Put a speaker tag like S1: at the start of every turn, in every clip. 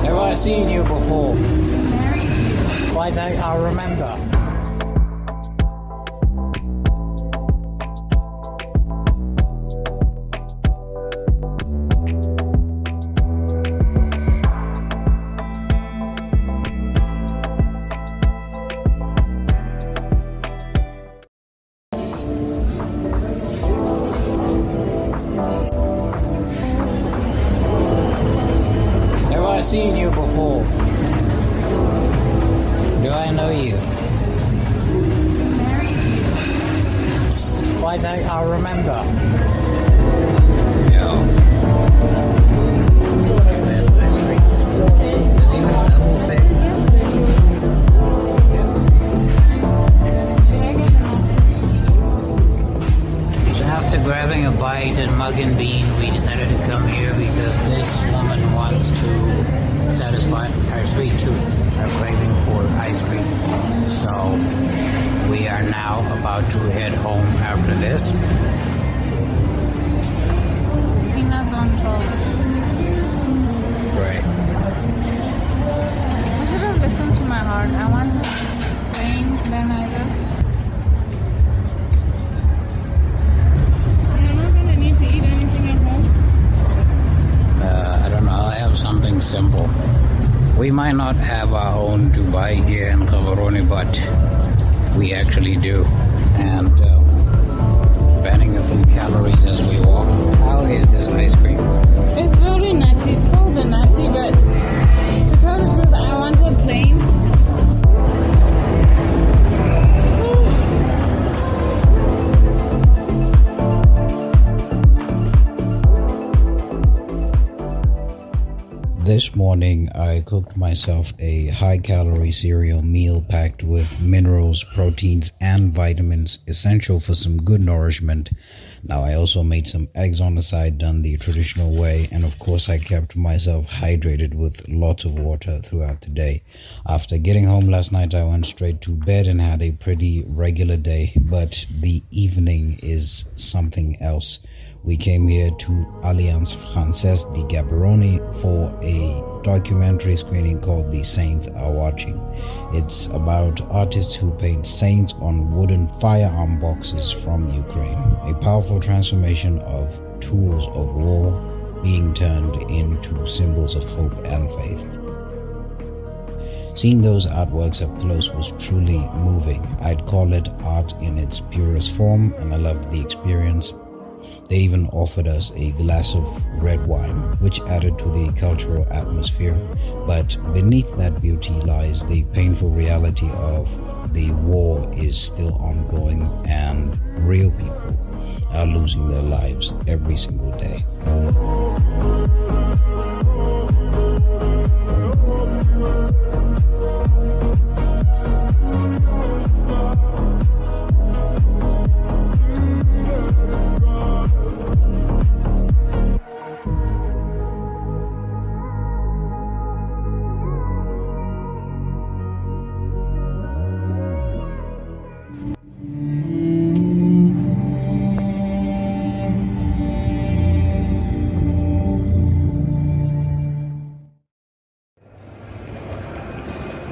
S1: Have I seen you before? Why don't I remember? Have I seen you before? Do I know you? Why don't I remember? So after grabbing a bite at Mug and Bean, we decided to come here because this woman wants to satisfy her sweet tooth, her craving for ice cream. So we are now about to head home after this.
S2: Peanuts on toast.
S1: Great.
S2: I should have listened to my heart. I wanted to think, then I just... You're not gonna need to eat anything at home?
S1: I don't know, I have something simple. We might not have our own Dubai here in Gaborone, but we actually do. And burning a few calories as we walk. How is this ice cream?
S2: It's very nutty. It's called the nutty, but to tell the truth, I wanted plain.
S1: This morning I cooked myself a high-calorie cereal meal packed with minerals, proteins, and vitamins essential for some good nourishment. Now I also made some eggs on the side, done the traditional way, and of course I kept myself hydrated with lots of water throughout the day. After getting home last night I went straight to bed and had a pretty regular day, but the evening is something else. We came here to Alliance Française de Gaborone for a documentary screening called The Saints Are Watching. It's about artists who paint saints on wooden firearm boxes from Ukraine. A powerful transformation of tools of war being turned into symbols of hope and faith. Seeing those artworks up close was truly moving. I'd call it art in its purest form, and I loved the experience. They even offered us a glass of red wine, which added to the cultural atmosphere. But beneath that beauty lies the painful reality of the war is still ongoing and real people are losing their lives every single day.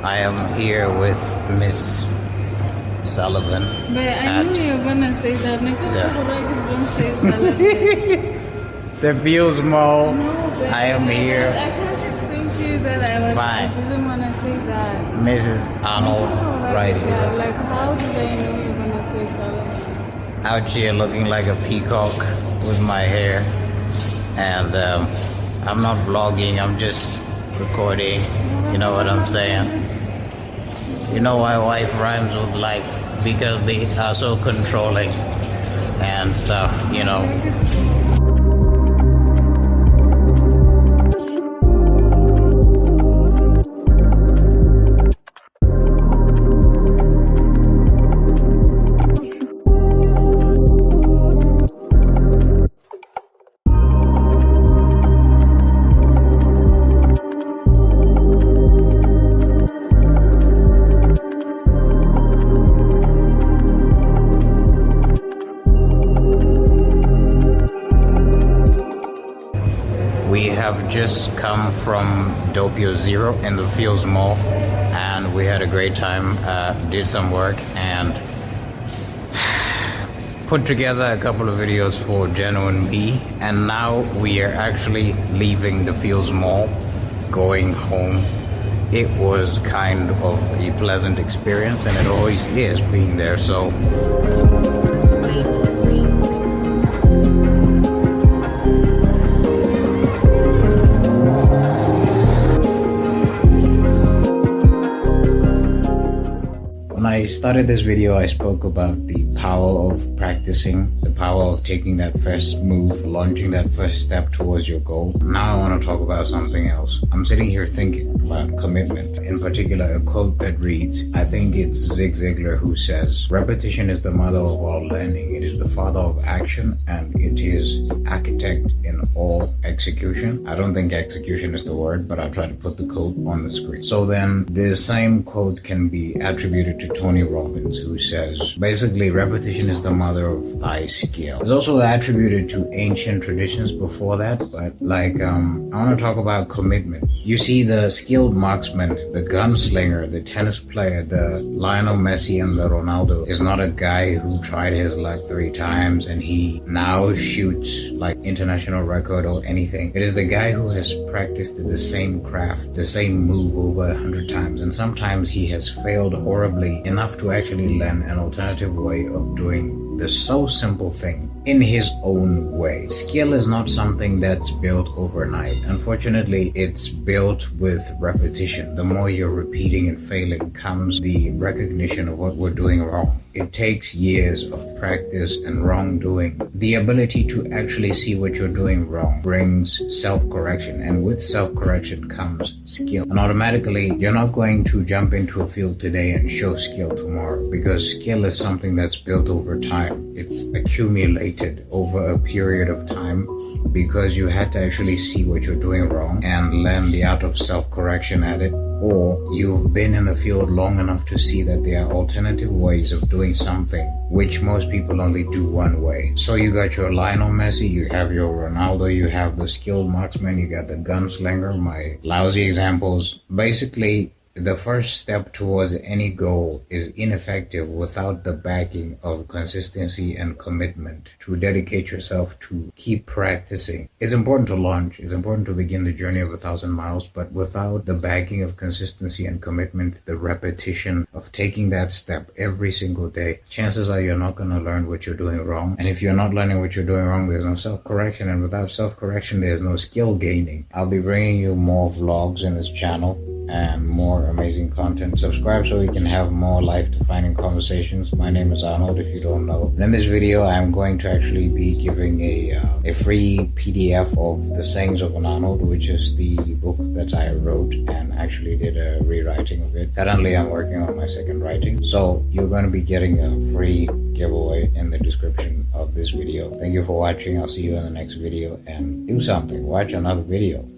S1: I am here with Miss Sullivan.
S2: But I knew you were gonna say that. Don't say Sullivan.
S1: The Views Mall.
S2: No, but
S1: I am here.
S2: I can't explain to you that I didn't want to say that.
S1: Mrs. Arnold, right here.
S2: Yeah, like how did I know you were gonna say Sullivan?
S1: Out here looking like a peacock with my hair. And I'm not vlogging, I'm just recording. You know what I'm saying? You know why wife rhymes with life? Because they are so controlling and stuff, you know. had just come from Doppio Zero in the Fields Mall, and we had a great time, did some work, and put together a couple of videos for Genuine Me, and now we are actually leaving the Fields Mall, going home. It was kind of a pleasant experience, and it always is being there, so I started this video, I spoke about the power of practicing, the power of taking that first move, launching that first step towards your goal. Now I want to talk about something else. I'm sitting here thinking about commitment. In particular, a quote that reads, I think it's Zig Ziglar who says, repetition is the mother of all learning. It is the father of action, and it is the architect in all execution. I don't think execution is the word, but I'll try to put the quote on the screen. So then the same quote can be attributed to Tony Robbins, who says, basically, repetition is the mother of thy skill. It's also attributed to ancient traditions before that, but I want to talk about commitment. You see, the skilled marksman, the gunslinger, the tennis player, the Lionel Messi and the Ronaldo is not a guy who tried his luck 3 times and he now shoots like international record or anything. It is the guy who has practiced the same craft, the same move over 100 times, and sometimes he has failed horribly enough to actually learn an alternative way of doing the so simple thing in his own way. Skill is not something that's built overnight. Unfortunately, it's built with repetition. The more you're repeating and failing comes the recognition of what we're doing wrong. It takes years of practice and wrongdoing. The ability to actually see what you're doing wrong brings self-correction, and with self-correction comes skill. And automatically, you're not going to jump into a field today and show skill tomorrow, because skill is something that's built over time. It's accumulated over a period of time because you had to actually see what you're doing wrong and learn the art of self-correction at it, or you've been in the field long enough to see that there are alternative ways of doing something which most people only do one way. So you got your Lionel Messi, you have your Ronaldo, you have the skilled marksman, you got the gunslinger, my lousy examples. Basically, the first step towards any goal is ineffective without the backing of consistency and commitment to dedicate yourself to keep practicing. It's important to launch, it's important to begin the journey of 1,000 miles, but without the backing of consistency and commitment, the repetition of taking that step every single day, chances are you're not going to learn what you're doing wrong. And if you're not learning what you're doing wrong, there's no self-correction, and without self-correction, there's no skill gaining. I'll be bringing you more vlogs in this channel and more amazing content. Subscribe so we can have more life-defining conversations. My name is Arnold, if you don't know. And in this video, I'm going to actually be giving a free PDF of The Sayings of an Arnold, which is the book that I wrote and actually did a rewriting of it. Currently, I'm working on my second writing. So you're going to be getting a free giveaway in the description of this video. Thank you for watching. I'll see you in the next video, and do something. Watch another video.